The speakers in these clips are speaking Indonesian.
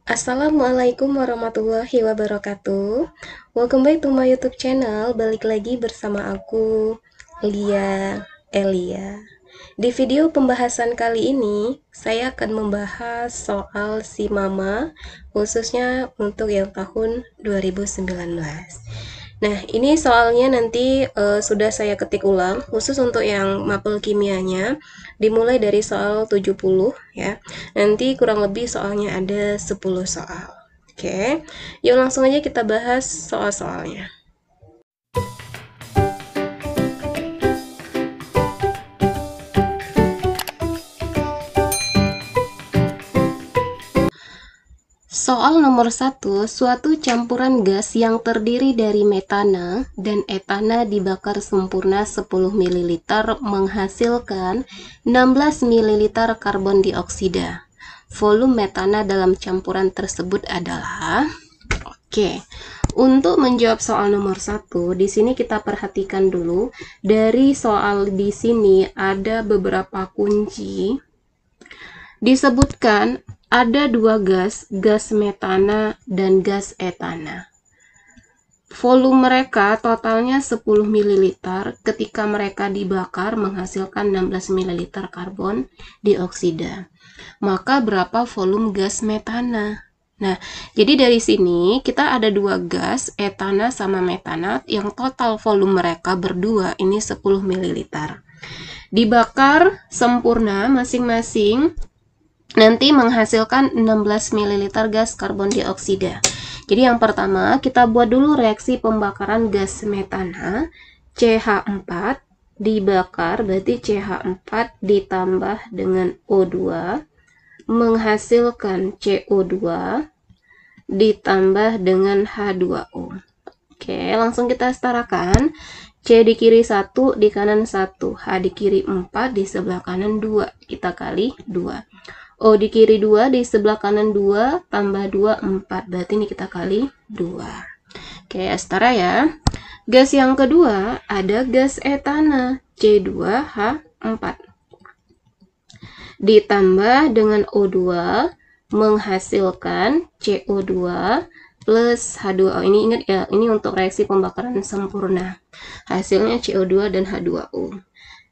Assalamualaikum warahmatullahi wabarakatuh. Welcome back to my YouTube channel. Balik lagi bersama aku, Lia Elia. Di video pembahasan kali ini, saya akan membahas soal si mama, khususnya untuk yang tahun 2019. Nah, ini soalnya nanti sudah saya ketik ulang, khusus untuk yang mapel kimianya, dimulai dari soal 70 ya. Nanti kurang lebih soalnya ada 10 soal. Oke, yuk langsung aja kita bahas soal-soalnya. Soal nomor 1, suatu campuran gas yang terdiri dari metana dan etana dibakar sempurna 10 ml menghasilkan 16 ml karbon dioksida. Volume metana dalam campuran tersebut adalah... Oke, untuk menjawab soal nomor 1, di sini kita perhatikan dulu. Dari soal di sini ada beberapa kunci. Disebutkan ada dua gas, gas metana dan gas etana. Volume mereka totalnya 10 ml ketika mereka dibakar menghasilkan 16 ml karbon dioksida. Maka berapa volume gas metana? Nah, jadi dari sini kita ada dua gas, etana sama metana, yang total volume mereka berdua ini 10 ml. Dibakar sempurna masing-masing nanti menghasilkan 16 ml gas karbon dioksida. Jadi yang pertama kita buat dulu reaksi pembakaran gas metana. CH4 dibakar berarti CH4 ditambah dengan O2 menghasilkan CO2 ditambah dengan H2O. Oke, langsung kita setarakan. C di kiri 1, di kanan 1. H di kiri 4, di sebelah kanan 2. Kita kali 2. O di kiri 2, di sebelah kanan 2, tambah 2, 4. Berarti ini kita kali 2. Oke, setara ya. Gas yang kedua ada gas etana. C2H4. Ditambah dengan O2 menghasilkan CO2 plus H2O. Ini ingat ya, ini untuk reaksi pembakaran sempurna. Hasilnya CO2 dan H2O.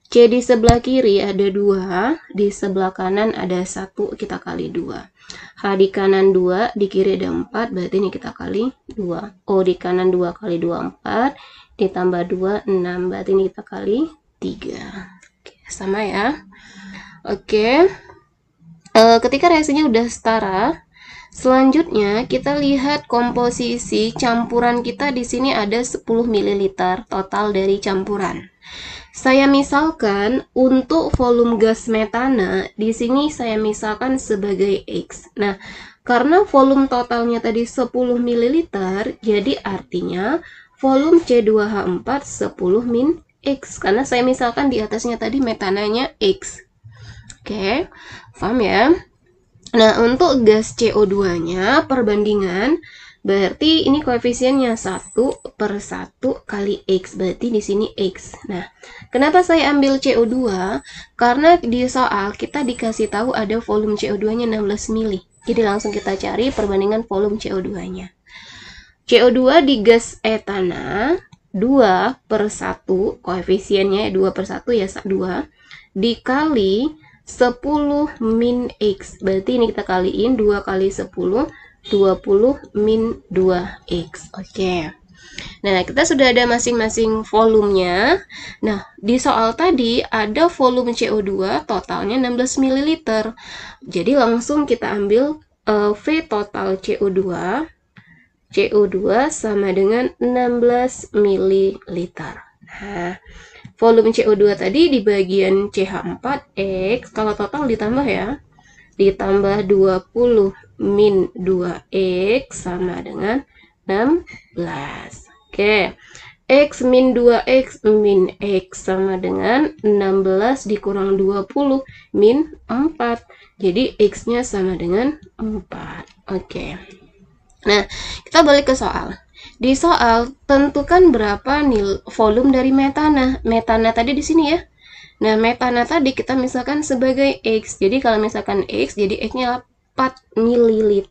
C di sebelah kiri ada 2, di sebelah kanan ada 1, kita kali 2. H di kanan 2, di kiri ada 4, berarti ini kita kali 2. O di kanan 2 kali 2, 4, ditambah 2, 6, berarti ini kita kali 3. Oke, sama ya. Oke, ketika reaksinya udah setara, selanjutnya kita lihat komposisi campuran kita. Di sini ada 10 ml total dari campuran. Saya misalkan untuk volume gas metana, di sini saya misalkan sebagai X. Nah, karena volume totalnya tadi 10 ml, jadi artinya volume C2H4 10 min X. Karena saya misalkan di atasnya tadi metananya X. Oke, paham ya? Nah, untuk gas CO2-nya perbandingan, berarti ini koefisiennya 1/1 kali X, berarti di sini X. Nah, kenapa saya ambil CO2? Karena di soal kita dikasih tahu ada volume CO2-nya 16 mili. Jadi langsung kita cari perbandingan volume CO2-nya. CO2 di gas etana 2/1, koefisiennya 2/1 ya 2, dikali 10 min X. Berarti ini kita kaliin 2 kali 10, 20 min 2X. Oke. Nah, kita sudah ada masing-masing volumenya. Nah, di soal tadi ada volume CO2 totalnya 16 ml. Jadi langsung kita ambil V total CO2. CO2 sama dengan 16 ml. Nah, volume CO2 tadi di bagian CH4X, kalau total ditambah ya, ditambah 20 min 2X sama dengan 16. Oke, X min 2X min X sama dengan 16 dikurang 20 min 4. Jadi X-nya sama dengan 4. Oke. Nah, kita balik ke soal. Di soal, tentukan berapa volume dari metana. Metana tadi di sini ya. Nah, metana tadi kita misalkan sebagai X. Jadi kalau misalkan X, jadi X-nya ml.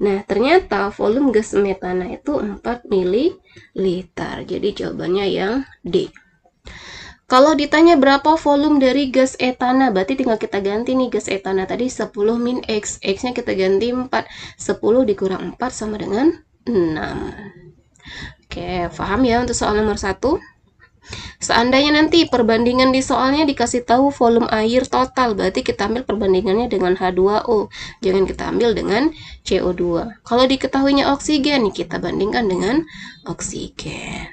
Nah, ternyata volume gas metana itu 4 ml. Jadi jawabannya yang D. Kalau ditanya berapa volume dari gas etana, berarti tinggal kita ganti nih gas etana tadi 10 min X. X-nya kita ganti 4. 10 dikurang 4 sama dengan 6. Oke, paham ya untuk soal nomor 1? Seandainya nanti perbandingan di soalnya dikasih tahu volume air total, berarti kita ambil perbandingannya dengan H2O. Jangan kita ambil dengan CO2. Kalau diketahuinya oksigen, kita bandingkan dengan oksigen.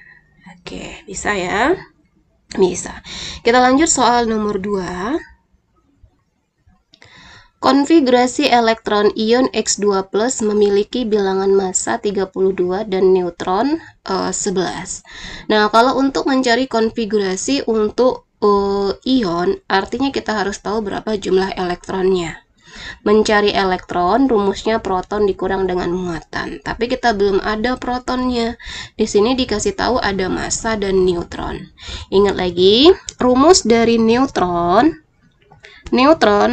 Oke, bisa ya? Bisa. Kita lanjut soal nomor 2. Konfigurasi elektron ion X2+ memiliki bilangan massa 32 dan neutron 11. Nah, kalau untuk mencari konfigurasi untuk ion, artinya kita harus tahu berapa jumlah elektronnya. Mencari elektron, rumusnya proton dikurang dengan muatan. Tapi kita belum ada protonnya. Di sini dikasih tahu ada massa dan neutron. Ingat lagi, rumus dari neutron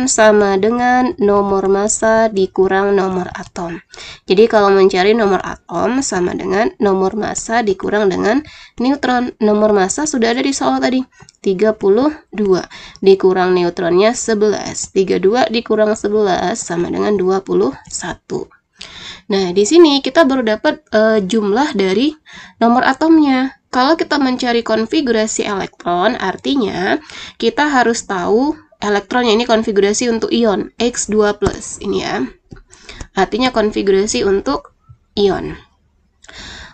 sama dengan nomor massa dikurang nomor atom. Jadi kalau mencari nomor atom sama dengan nomor massa dikurang dengan neutron. Nomor massa sudah ada di soal tadi, 32 dikurang neutronnya 11. 32 dikurang 11 sama dengan 21. Nah, di sini kita baru dapat jumlah dari nomor atomnya. Kalau kita mencari konfigurasi elektron, artinya kita harus tahu elektronnya. Ini konfigurasi untuk ion X2+ ini ya. Artinya konfigurasi untuk ion.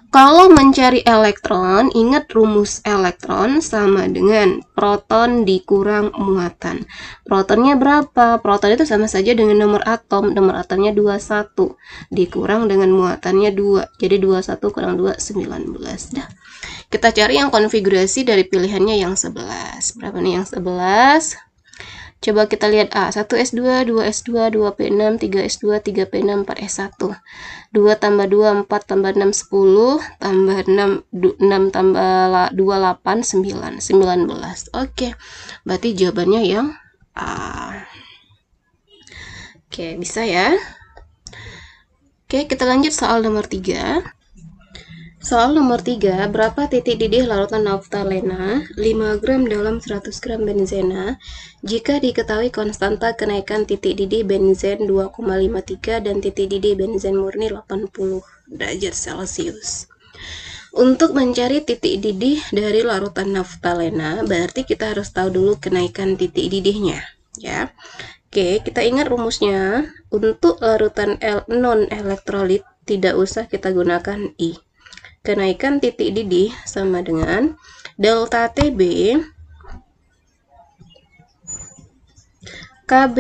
Kalau mencari elektron, ingat rumus elektron sama dengan proton dikurang muatan. Protonnya berapa? Proton itu sama saja dengan nomor atom. Nomor atomnya 21 dikurang dengan muatannya 2. Jadi 21 kurang 2 19. Dah. Kita cari yang konfigurasi dari pilihannya yang 11. Berapa nih yang 11? Coba kita lihat A, 1S2, 2S2, 2P6, 3S2, 3P6, 4S1. 2 tambah 2, 4 tambah 6, 10, tambah 6, 6 tambah 2, 8, 9, 19. Oke, berarti jawabannya yang A. Oke, bisa ya? Oke, kita lanjut soal nomor 3. Soal nomor 3, berapa titik didih larutan naftalena 5 gram dalam 100 gram benzena jika diketahui konstanta kenaikan titik didih benzen 2,53 dan titik didih benzen murni 80 derajat Celcius. Untuk mencari titik didih dari larutan naftalena, berarti kita harus tahu dulu kenaikan titik didihnya, ya. Oke, kita ingat rumusnya. Untuk larutan non-elektrolit tidak usah kita gunakan I. Kenaikan titik didih sama dengan delta TB KB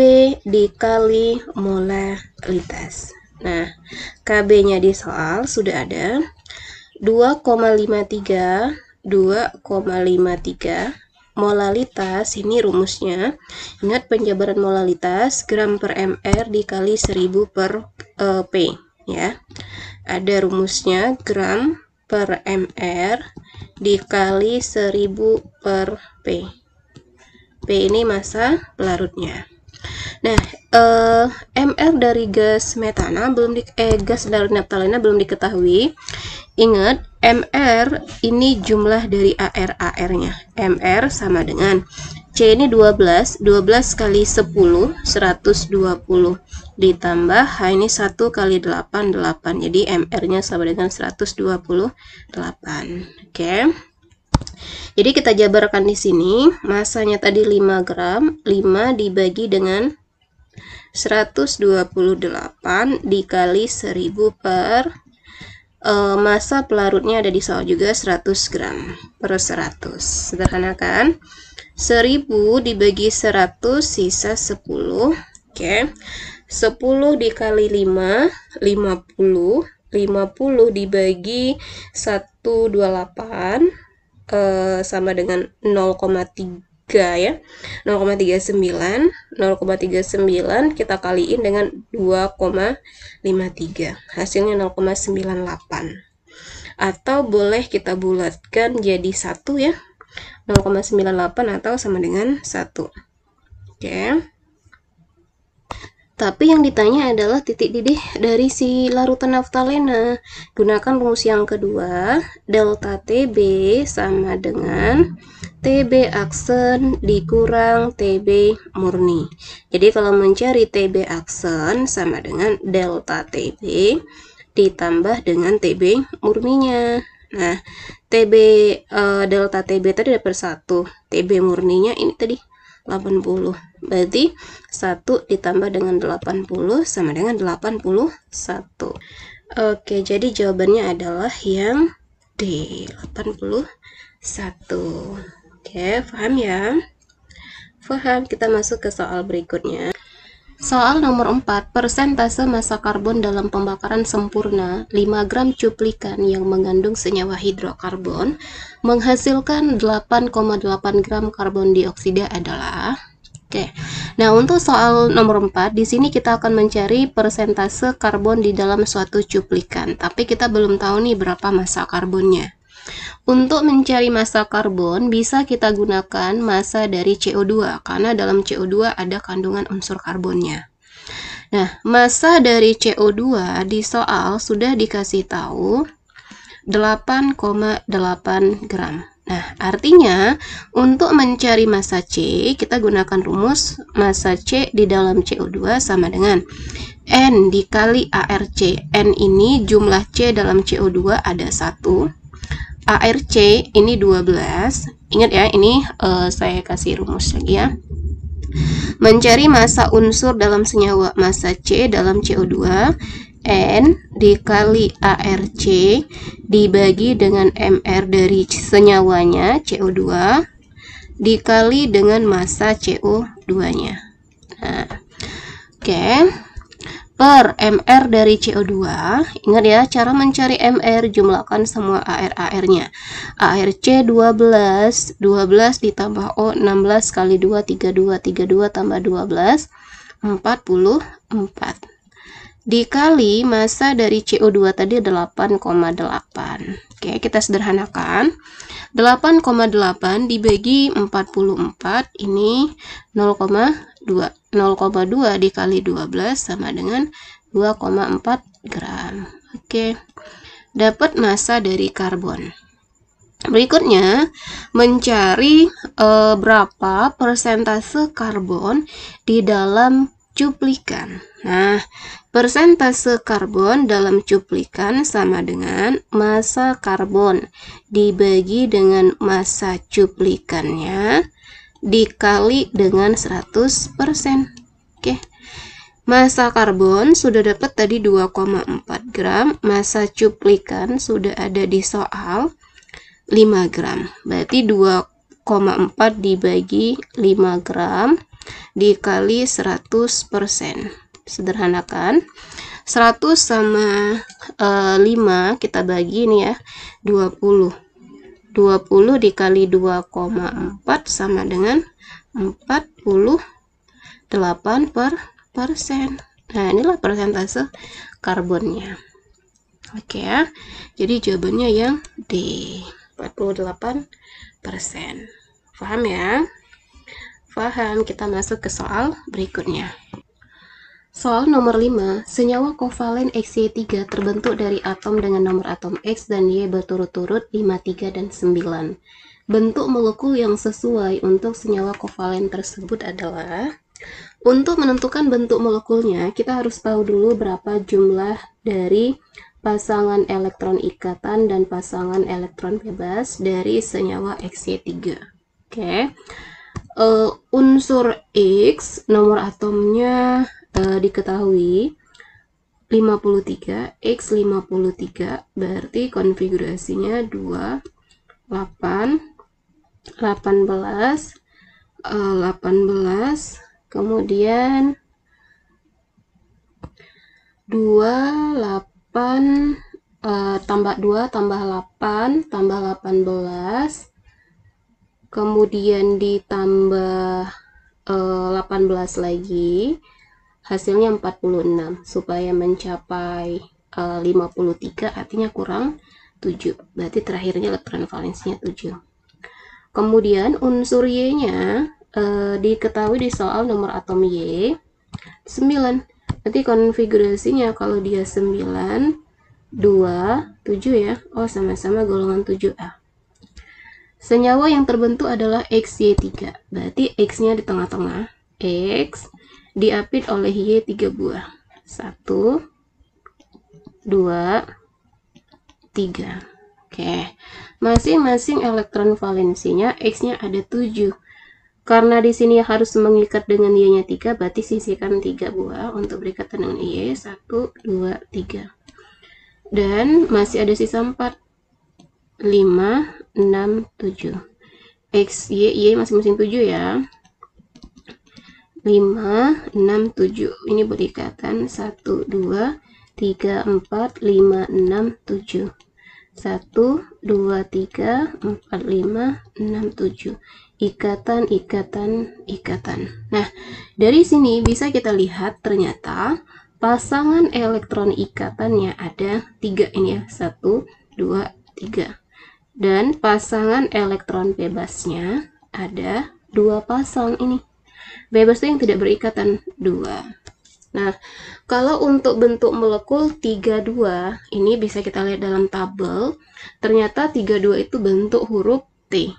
dikali molalitas. Nah, KB-nya di soal sudah ada 2,53 molalitas. Ini rumusnya. Ingat penjabaran molalitas gram per mr dikali 1000 per P, ya. Ada rumusnya gram per mr dikali 1000 per P. P ini massa pelarutnya. Nah, mr dari gas metana gas dari naftalena belum diketahui. Ingat, mr ini jumlah dari AR-nya. mr sama dengan C ini 12 kali 10 120 ditambah H ini 1 kali 8 8. Jadi mr-nya sama dengan 128. Oke. Jadi kita jabarkan di sini, masanya tadi 5 gram, 5 dibagi dengan 128 dikali 1000 per massa pelarutnya ada di soal juga 100 gram per 100. Sederhanakan. 1000 dibagi 100 sisa 10. Oke. 10 dikali 5 50. 50 dibagi 128 sama dengan 0,3 ya. 0,39 kita kaliin dengan 2,53. Hasilnya 0,98. Atau boleh kita bulatkan jadi 1 ya. 0,98 atau sama dengan 1. Oke. Tapi yang ditanya adalah titik didih dari si larutan naftalena. Gunakan rumus yang kedua, delta TB sama dengan TB aksen dikurang TB murni. Jadi kalau mencari TB aksen sama dengan delta TB ditambah dengan TB murninya. Nah, TB delta TB tadi dapat 1, TB murninya ini tadi 80. Berarti 1 ditambah dengan 80 sama dengan 81. Oke, jadi jawabannya adalah yang D, 81. Oke, paham ya? Paham, kita masuk ke soal berikutnya. Soal nomor 4, persentase massa karbon dalam pembakaran sempurna 5 gram cuplikan yang mengandung senyawa hidrokarbon menghasilkan 8,8 gram karbon dioksida adalah. Oke. Nah, untuk soal nomor 4, di sini kita akan mencari persentase karbon di dalam suatu cuplikan, tapi kita belum tahu nih berapa massa karbonnya. Untuk mencari massa karbon, bisa kita gunakan massa dari CO2, karena dalam CO2 ada kandungan unsur karbonnya. Nah, massa dari CO2 di soal sudah dikasih tahu 8,8 gram. Nah, artinya untuk mencari massa C, kita gunakan rumus massa C di dalam CO2 sama dengan N dikali ARC. N ini jumlah C dalam CO2 ada 1. ARC ini 12. Ingat ya, ini saya kasih rumus lagi ya. Mencari massa unsur dalam senyawa, massa C dalam CO2, N dikali ARC dibagi dengan MR dari senyawanya, CO2, dikali dengan massa CO2-nya. Nah, oke. Per MR dari CO2, ingat ya, cara mencari MR, jumlahkan semua AR-AR-nya. ARC 12, 12 ditambah O, 16 kali 2, 32, 32 tambah 12, 44. Dikali massa dari CO2 tadi 8,8. Oke, kita sederhanakan. 8,8 dibagi 44, ini 0,2. 0,2 dikali 12 sama dengan 2,4 gram. Oke, dapat massa dari karbon. Berikutnya, mencari berapa persentase karbon di dalam cuplikan. Nah, persentase karbon dalam cuplikan sama dengan massa karbon dibagi dengan massa cuplikannya dikali dengan 100%. Oke. Massa karbon sudah dapat tadi 2,4 gram, massa cuplikan sudah ada di soal 5 gram. Berarti 2,4 dibagi 5 gram dikali 100%. Sederhanakan. 100 sama 5 kita bagi ini ya, 20. 20 dikali 2,4 sama dengan 48%. Nah, inilah persentase karbonnya. Oke ya. Jadi jawabannya yang D, 48%. Paham ya? Paham. Kita masuk ke soal berikutnya. Soal nomor 5, senyawa kovalen XY3 terbentuk dari atom dengan nomor atom X dan Y berturut-turut 5, 3, dan 9. Bentuk molekul yang sesuai untuk senyawa kovalen tersebut adalah, untuk menentukan bentuk molekulnya, kita harus tahu dulu berapa jumlah dari pasangan elektron ikatan dan pasangan elektron bebas dari senyawa XY3. Oke. Unsur X, nomor atomnya diketahui 53, X 53, berarti konfigurasinya 2, 8, 18, 18, kemudian 2, 8, tambah 2, tambah 8, tambah 18, kemudian ditambah 18 lagi, hasilnya 46. Supaya mencapai 53 artinya kurang 7. Berarti terakhirnya elektron valensinya 7. Kemudian unsur Y-nya diketahui di soal nomor atom Y 9. Nanti konfigurasinya kalau dia 9, 2, 7 ya. Oh, sama-sama golongan 7A. Senyawa yang terbentuk adalah XY3. Berarti X-nya di tengah-tengah. X diapit oleh Y 3 buah. 1, 2, 3. Oke. Masing-masing elektron valensinya X-nya ada 7. Karena di sini harus mengikat dengan Y-nya 3, berarti sisihkan 3 buah untuk berikatan dengan Y. 1, 2, 3. Dan masih ada sisa 4. 5, 6, 7. X, Y masing-masing 7 ya. 5, 6, 7. Ini berikatan 1, 2, 3, 4, 5, 6, 7. 1, 2, 3, 4, 5, 6, 7. Ikatan, ikatan, ikatan. Nah, dari sini bisa kita lihat ternyata pasangan elektron ikatannya ada 3 ini ya. 1, 2, 3. Dan pasangan elektron bebasnya ada 2 pasang ini. Bebas itu yang tidak berikatan 2. Nah, kalau untuk bentuk molekul 32, ini bisa kita lihat dalam tabel. Ternyata 32 itu bentuk huruf T.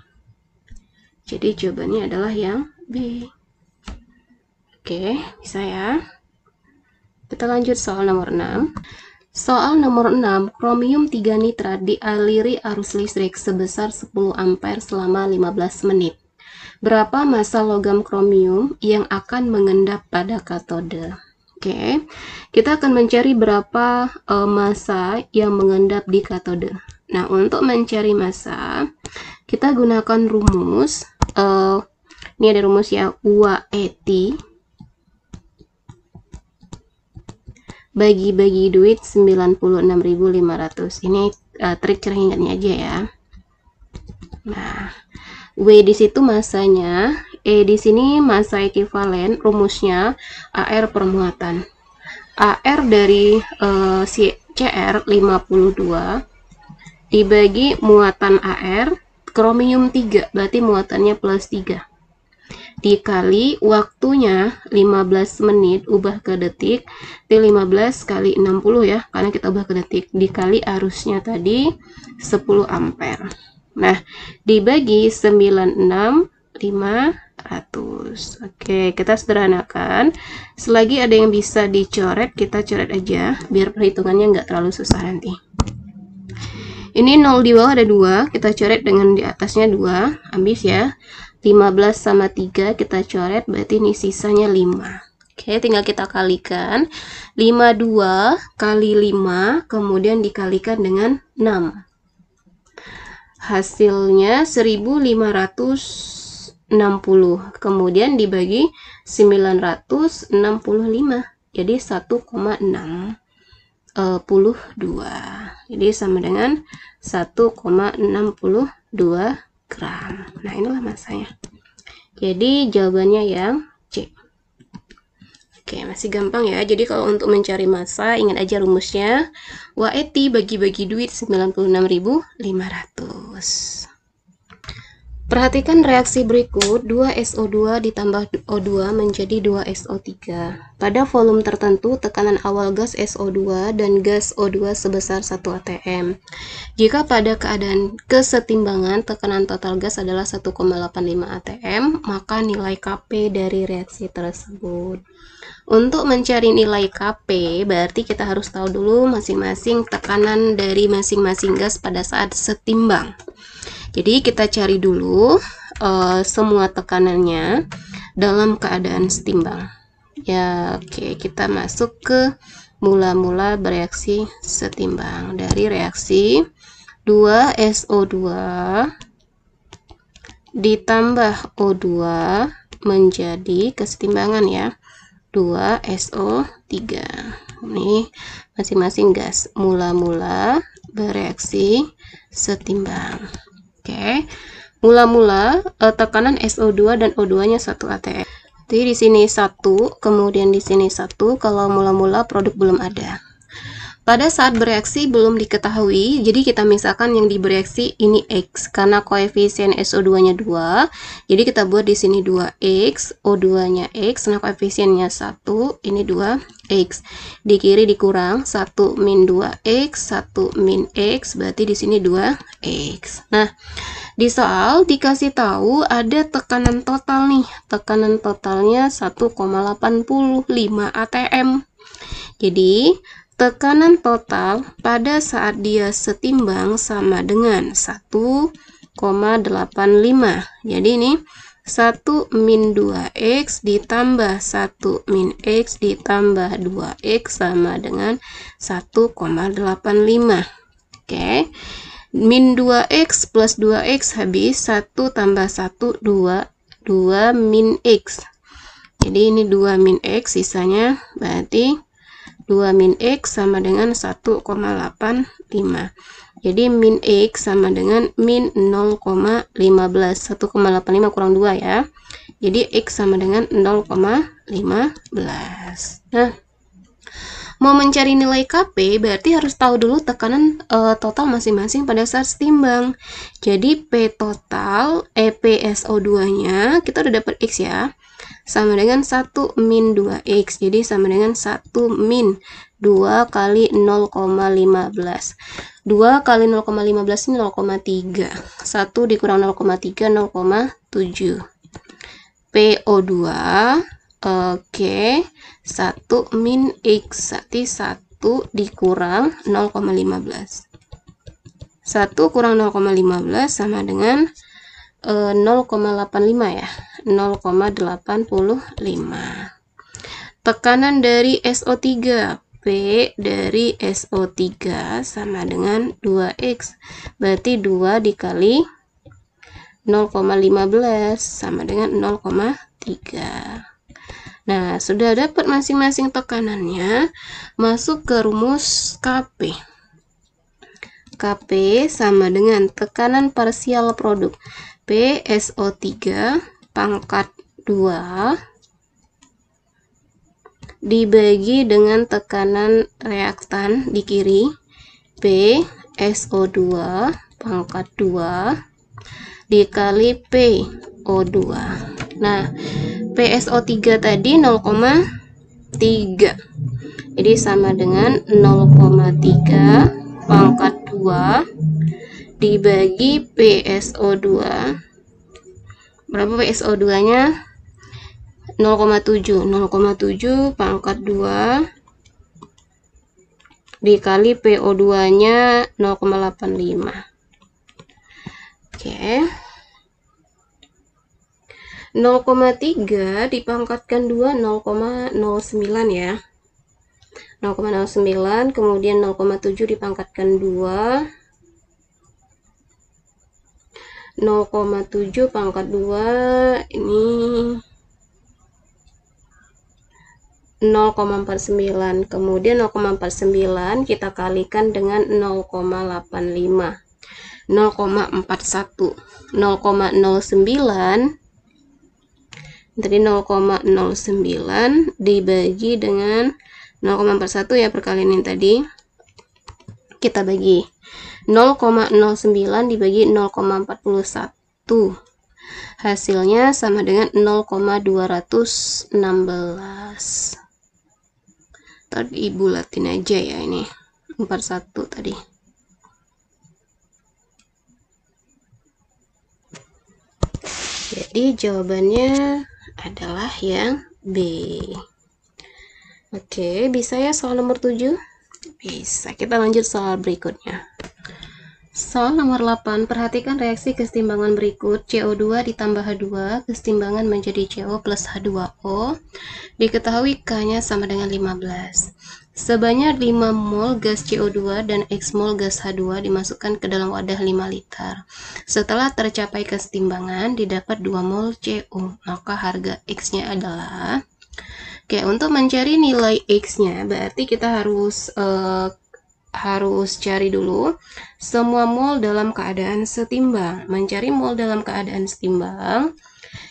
Jadi jawabannya adalah yang B. Oke, bisa ya. Kita lanjut soal nomor 6. Soal nomor 6, kromium 3 nitrat dialiri arus listrik sebesar 10 ampere selama 15 menit. Berapa massa logam kromium yang akan mengendap pada katode? Oke, kita akan mencari berapa massa yang mengendap di katode. Nah, untuk mencari massa, kita gunakan rumus. Ini ada rumus ya, UAET bagi duit 96.500. Ini trik cara ingatnya aja ya. Nah, W di situ masanya, E di sini massa ekivalen, rumusnya AR per muatan. AR dari CR 52 dibagi muatan AR, kromium 3, berarti muatannya plus 3. Dikali waktunya 15 menit, ubah ke detik, T15 kali 60 ya, karena kita ubah ke detik, dikali arusnya tadi 10 ampere. Nah, dibagi 96.500. Oke, kita sederhanakan. Selagi ada yang bisa dicoret, kita coret aja, biar perhitungannya nggak terlalu susah nanti. Ini 0 di bawah ada 2, kita coret dengan di atasnya 2, habis ya. 15 sama 3 kita coret, berarti ini sisanya 5. Oke, tinggal kita kalikan. 52 kali 5, kemudian dikalikan dengan 6. Hasilnya 1560, kemudian dibagi 965, jadi 1,62. Jadi sama dengan 1,62 gram. Nah, inilah massanya. Jadi jawabannya yang C. Oke, masih gampang ya. Jadi kalau untuk mencari massa, ingat aja rumusnya. WAET bagi duit 96.500. Perhatikan reaksi berikut, 2SO2 ditambah O2 menjadi 2SO3. Pada volume tertentu, tekanan awal gas SO2 dan gas O2 sebesar 1 atm. Jika pada keadaan kesetimbangan, tekanan total gas adalah 1,85 atm, maka nilai Kp dari reaksi tersebut. Untuk mencari nilai Kp, berarti kita harus tahu dulu masing-masing tekanan dari masing-masing gas pada saat setimbang. Jadi kita cari dulu semua tekanannya dalam keadaan setimbang. Ya, oke, kita masuk ke mula-mula bereaksi setimbang. Dari reaksi 2SO2 ditambah O2 menjadi kesetimbangan ya, 2SO3. Ini masing-masing gas mula-mula bereaksi setimbang. Oke, mula-mula tekanan SO2 dan O2-nya 1 atm. Jadi di sini 1, kemudian di sini 1, kalau mula-mula produk belum ada. Pada saat bereaksi belum diketahui, jadi kita misalkan yang bereaksi ini X, karena koefisien SO2-nya 2, jadi kita buat di sini 2X, O2-nya X, nah koefisiennya 1, ini 2X. Di kiri dikurang, 1 min 2X, 1 min X, berarti di sini 2X. Nah, di soal dikasih tahu ada tekanan total nih, tekanan totalnya 1,85 atm. Jadi, tekanan total pada saat dia setimbang sama dengan 1,85. Jadi ini 1 min 2X ditambah 1 min X ditambah 2X sama dengan 1,85. Oke. Min 2X plus 2X habis, 1 tambah 1, 2 min X. Jadi ini 2 min X, sisanya berarti 2 min X sama dengan 1,85. Jadi min X sama dengan min 0,15. 1,85 kurang 2 ya. Jadi X sama dengan 0,15. Nah, mau mencari nilai KP berarti harus tahu dulu tekanan total masing-masing pada saat setimbang. Jadi P total, PSO2-nya kita udah dapat X ya. Sama dengan 1 min 2X, jadi sama dengan 1 min 2 kali 0,15. 2 kali 0,15 ini 0,3. 1 dikurang 0,3, 0,7. PO2, oke, 1 min X, berarti 1 dikurang 0,15. 1 kurang 0,15 sama dengan 0,85 ya, 0,85. Tekanan dari SO3, P dari SO3 sama dengan 2X, berarti 2 dikali 0,15 sama dengan 0,3. Nah, sudah dapat masing-masing tekanannya, masuk ke rumus KP. KP sama dengan tekanan parsial produk PSO3 pangkat 2 dibagi dengan tekanan reaktan di kiri PSO2 pangkat 2 dikali PO2. Nah, PSO3 tadi 0,3. Jadi sama dengan 0,3 pangkat 2 dibagi PSO2. Berapa PSO2-nya? 0,7. 0,7 pangkat 2 dikali PO2-nya 0,85. Oke. 0,3 dipangkatkan 2, 0,09 ya. 0,09, kemudian 0,7 dipangkatkan 2, 0,7 pangkat 2 ini 0,49, kemudian 0,49 kita kalikan dengan 0,85, 0,41, 0,09 tadi 0,09 dibagi dengan 0,41 ya, perkalian yang tadi kita bagi 0,09 dibagi 0,41, hasilnya sama dengan 0,216. Tadi bulatin aja ya, ini 41 tadi. Jadi jawabannya adalah yang B. Oke, bisa ya soal nomor 7? Bisa. Kita lanjut soal berikutnya. Soal nomor 8, perhatikan reaksi kesetimbangan berikut. CO2 ditambah H2, kesetimbangan menjadi CO plus H2O. Diketahui K-nya sama dengan 15. Sebanyak 5 mol gas CO2 dan X mol gas H2 dimasukkan ke dalam wadah 5 liter. Setelah tercapai kesetimbangan, didapat 2 mol CO. Maka harga X-nya adalah... Oke, untuk mencari nilai X-nya, berarti kita harus cari dulu semua mol dalam keadaan setimbang. Mencari mol dalam keadaan setimbang,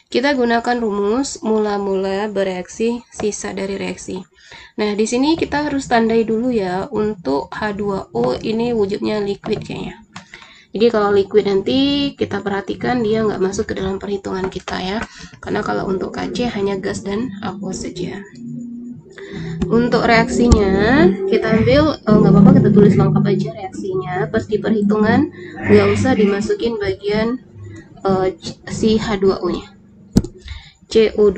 Kita gunakan rumus mula-mula bereaksi, sisa dari reaksi. Nah, di sini kita harus tandai dulu ya, untuk H2O ini wujudnya liquid kayaknya. Jadi kalau liquid nanti kita perhatikan dia nggak masuk ke dalam perhitungan kita ya, karena kalau untuk KC hanya gas dan aqueous saja. Untuk reaksinya kita ambil, nggak apa-apa kita tulis lengkap aja reaksinya, pas di perhitungan nggak usah dimasukin bagian si H2O-nya. CO2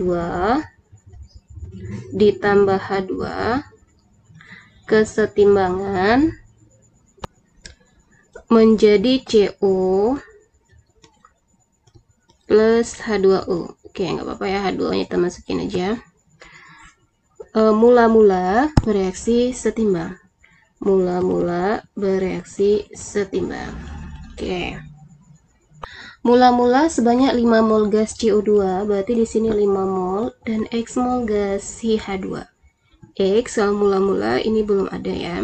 ditambah H2 kesetimbangan menjadi CO plus H2O. Oke, nggak apa-apa ya, H2O-nya kita masukin aja. Mula-mula bereaksi setimbang. Mula-mula bereaksi setimbang. Oke. Mula-mula sebanyak 5 mol gas CO2, berarti di sini 5 mol dan X mol gas si H2. X kalau mula-mula ini belum ada ya.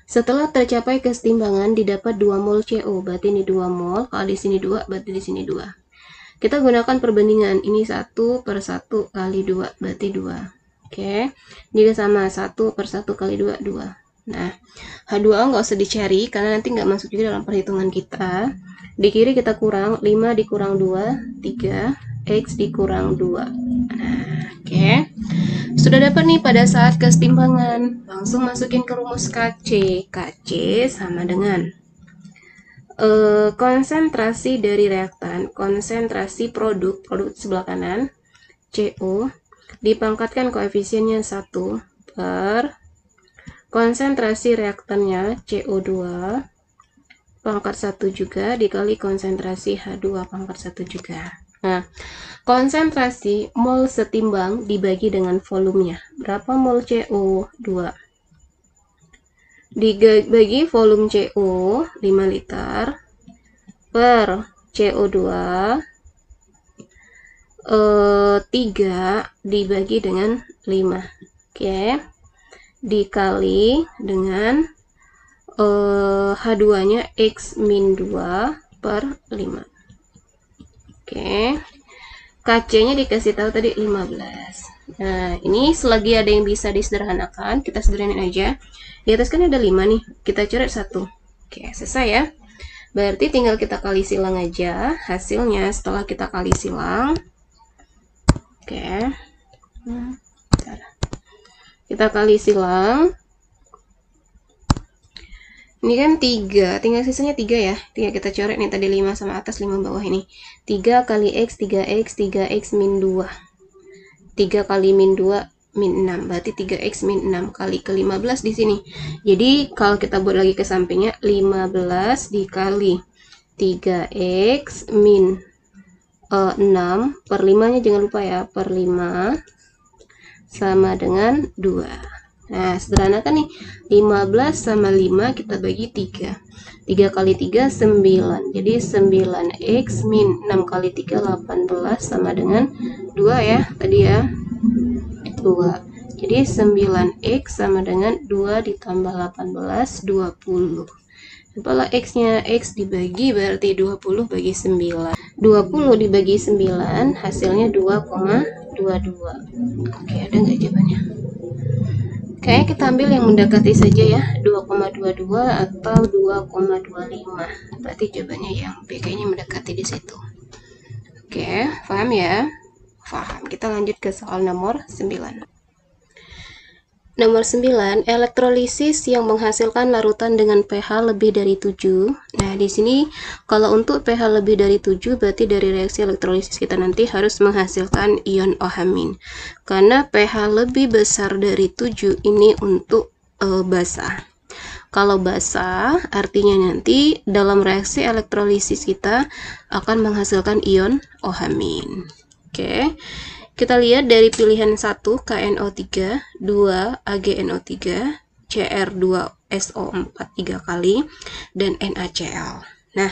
Setelah tercapai kesetimbangan didapat 2 mol CO, berarti ini 2 mol, kalau di sini 2 berarti di sini 2. Kita gunakan perbandingan, ini 1 per 1 kali 2 berarti 2. Oke, juga sama 1 per 1 kali 2, 2. Nah, H2O nggak usah dicari karena nanti nggak masuk juga dalam perhitungan kita. Di kiri kita kurang, 5 dikurang 2, 3, X dikurang 2. Nah, oke. Sudah dapat nih pada saat kesetimbangan. Langsung masukin ke rumus KC. KC sama dengan konsentrasi dari reaktan, konsentrasi produk sebelah kanan, CO, dipangkatkan koefisiennya 1 per konsentrasi reaktannya CO2 pangkat 1 juga dikali konsentrasi H2 pangkat 1 juga. Nah, konsentrasi mol setimbang dibagi dengan volumenya. Berapa mol CO? 2. Dibagi volume CO 5 liter per CO2 3 dibagi dengan 5. Oke. Dikali dengan H2 nya X min 2 per 5. Oke. KC nya dikasih tahu tadi 15. Nah, ini selagi ada yang bisa disederhanakan, kita sederhanain aja. Di atas kan ada 5 nih, kita coret 1. Oke, selesai ya. Berarti tinggal kita kali silang aja hasilnya setelah kita kali silang. Oke, kita kali silang. Ini kan 3, tinggal sisanya 3 ya. Tinggal kita coret nih, tadi 5 sama atas, 5 bawah ini. 3 kali X, 3X, 3X min 2. 3 kali min 2, min 6. Berarti 3X min 6 kali ke 15 di sini. Jadi kalau kita buat lagi ke sampingnya, 15 dikali 3X min 6 per 5 nya jangan lupa ya, per 5 sama dengan 2. Nah, sederhanakan nih, 15 sama 5 kita bagi 3. 3 kali 3 9. Jadi 9x min 6 kali 3 18 sama dengan 2 ya tadi ya. 2. Jadi 9x sama dengan 2 ditambah 18 20. Kepala X-nya X dibagi berarti 20 bagi 9. 20 dibagi 9 hasilnya 2,22. Oke, ada nggak jawabannya? Oke, kita ambil yang mendekati saja ya, 2,22 atau 2,25. Berarti jawabannya yang B, kayaknya mendekati di situ. Oke, paham ya? Paham. Kita lanjut ke soal nomor 9. Nomor 9, elektrolisis yang menghasilkan larutan dengan pH lebih dari 7. Nah, di sini kalau untuk pH lebih dari 7 berarti dari reaksi elektrolisis kita nanti harus menghasilkan ion OH-. Karena pH lebih besar dari 7 ini untuk basah. Kalau basah artinya nanti dalam reaksi elektrolisis kita akan menghasilkan ion OH-. Oke. Kita lihat dari pilihan 1 KNO3, 2 AgNO3, Cr2SO4 3 kali, dan NaCl. Nah,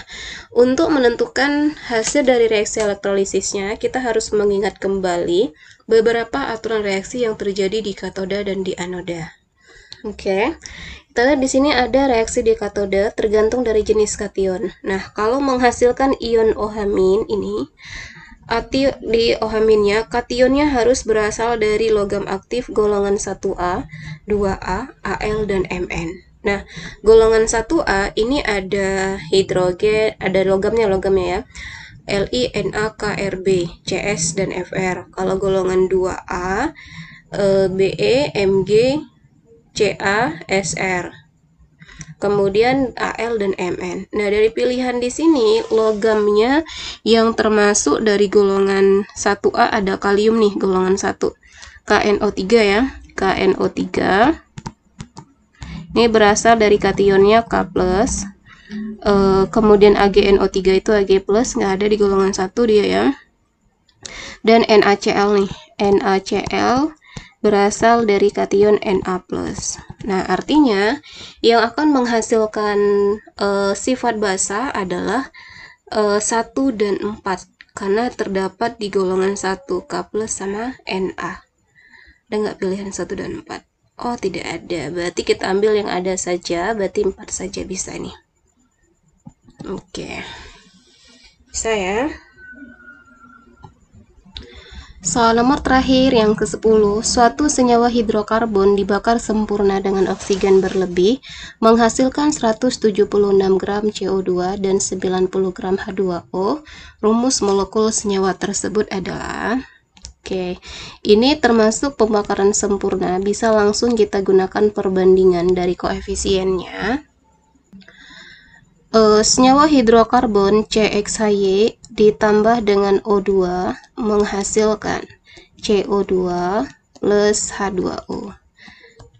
untuk menentukan hasil dari reaksi elektrolisisnya, kita harus mengingat kembali beberapa aturan reaksi yang terjadi di katoda dan di anoda. Oke. Kita lihat di sini ada reaksi di katoda tergantung dari jenis kation. Nah, kalau menghasilkan ion OH- ini di OH-nya, kationnya harus berasal dari logam aktif golongan 1A, 2A, Al, dan Mn. Nah, golongan 1A ini ada hidrogen, ada logamnya ya. Li, Na, Krb, Cs, dan Fr. Kalau golongan 2A, Be, Mg, Ca, Sr. Kemudian Al dan Mn. Nah, dari pilihan di sini logamnya yang termasuk dari golongan 1A ada kalium nih, golongan 1. KNO3 ya. KNO3. Ini berasal dari kationnya K+. Kemudian AgNO3 itu Ag+, nggak ada di golongan 1 dia ya. Dan NaCl nih. NaCl berasal dari kation Na+. Nah, artinya yang akan menghasilkan sifat basa adalah 1 dan 4 karena terdapat di golongan 1 K+ sama Na. Ada nggak pilihan 1 dan 4? Oh, tidak ada. Berarti kita ambil yang ada saja, berarti 4 saja bisa nih. Oke. Bisa ya? Soal nomor terakhir yang ke-10, suatu senyawa hidrokarbon dibakar sempurna dengan oksigen berlebih menghasilkan 176 gram CO2 dan 90 gram H2O. Rumus molekul senyawa tersebut adalah, oke, ini termasuk pembakaran sempurna, bisa langsung kita gunakan perbandingan dari koefisiennya. Senyawa hidrokarbon CXHY ditambah dengan O2 menghasilkan CO2 plus H2O.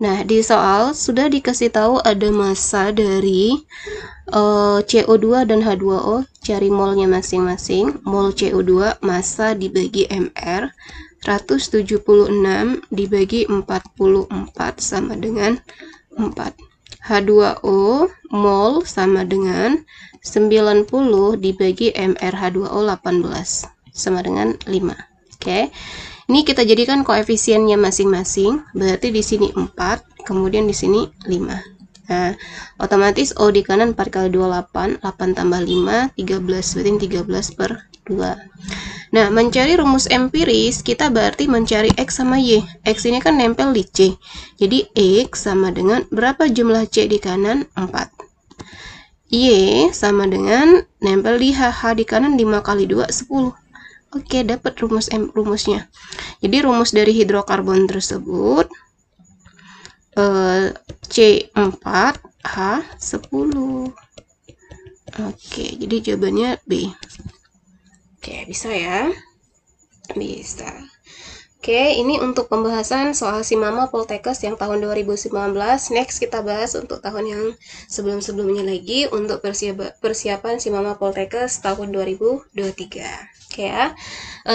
Nah, di soal sudah dikasih tahu ada massa dari CO2 dan H2O, cari molnya masing-masing. Mol CO2 massa dibagi MR, 176 dibagi 44 sama dengan 4. H2O mol sama dengan 90 dibagi MrH2O 18 sama dengan 5. Oke. Ini kita jadikan koefisiennya masing-masing. Berarti di sini 4, kemudian di sini 5. Nah, otomatis O di kanan 4 kali 2 8, 8 tambah 5 13, berarti 13 per 2. Nah, mencari rumus empiris, kita berarti mencari X sama Y. X ini kan nempel di C. Jadi, X sama dengan berapa jumlah C di kanan? 4. Y sama dengan nempel di H. H di kanan 5 kali 2, 10. Oke, dapat rumusnya. Jadi, rumus dari hidrokarbon tersebut, C4, H10. Oke, jadi jawabannya B. Oke, bisa ya? Bisa. Oke, ini untuk pembahasan soal Simama Poltekkes yang tahun 2019. Next kita bahas untuk tahun yang sebelum-sebelumnya lagi untuk persiapan Simama Poltekkes tahun 2023. Oke ya.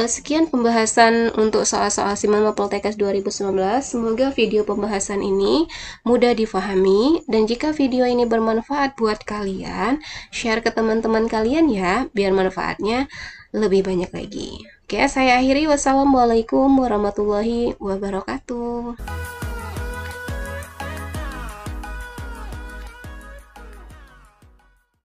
Sekian pembahasan untuk soal-soal Simama Poltekkes 2019. Semoga video pembahasan ini mudah difahami, dan jika video ini bermanfaat buat kalian, share ke teman-teman kalian ya, biar manfaatnya lebih banyak lagi. Oke, saya akhiri. Wassalamualaikum warahmatullahi wabarakatuh.